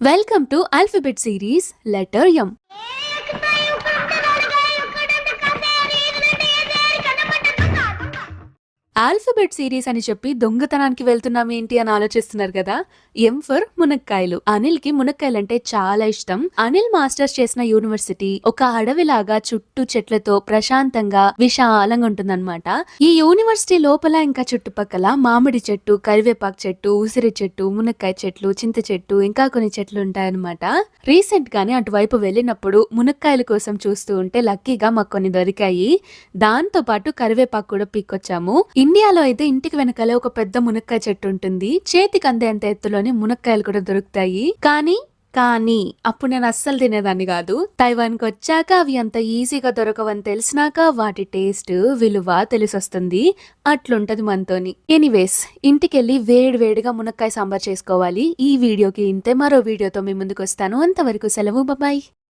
Welcome to Alphabet Series Letter M. Alphabet series అని చెప్పి దొంగతనానికి వెళ్తున్నాం ఏంటి అని ఆలోచిస్తున్నారు కదా. ఎం ఫర్ మునక్కాయలు. అనిల్ కి మునక్కాయలంటే చాలా ఇష్టం. అనిల్ మాస్టర్స్ చేసిన యూనివర్సిటీ ఒక అడవిలాగా చుట్టూ చెట్లతో ప్రశాంతంగా విశాలంగా ఉంటుందన్నమాట. ఈ యూనివర్సిటీ లోపల ఇంకా చుట్టుపక్కల మామిడి చెట్టు, కరివేపాకు చెట్టు, ఉసిరి చెట్టు, మునక్కాయ చెట్లు, చింత చెట్టు, ఇంకా కొన్ని చెట్లు ఉంటాయన్నమాట. రీసెంట్ గానే అటువైపు వెళ్ళినప్పుడు మునక్కాయల కోసం చూస్తూ ఉంటే లక్కీగా మాకు కొన్ని దొరికాయి. దాంతో పాటు కరివేపాకు కూడా పీక్కొచ్చాము. ఇండియాలో అయితే ఇంటికి వెనకాలే ఒక పెద్ద మునక్కాయ చెట్టు ఉంటుంది. చేతికి అందే అంత ఎత్తులోనే మునక్కాయలు కూడా దొరుకుతాయి. కానీ అప్పుడు నేను అస్సలు తినేదాన్ని కాదు. తైవాన్కి వచ్చాక అవి అంత ఈజీగా దొరకవని తెలిసినాక వాటి టేస్ట్, విలువ తెలిసొస్తుంది. అట్లుంటది మనతోని. ఎనీవేస్, ఇంటికెళ్ళి వేడిగా మునక్కాయ సాంబార్ చేసుకోవాలి. ఈ వీడియోకి ఇంతే. మరో వీడియోతో మీ ముందుకు వస్తాను. అంతవరకు సెలవు. బాయ్.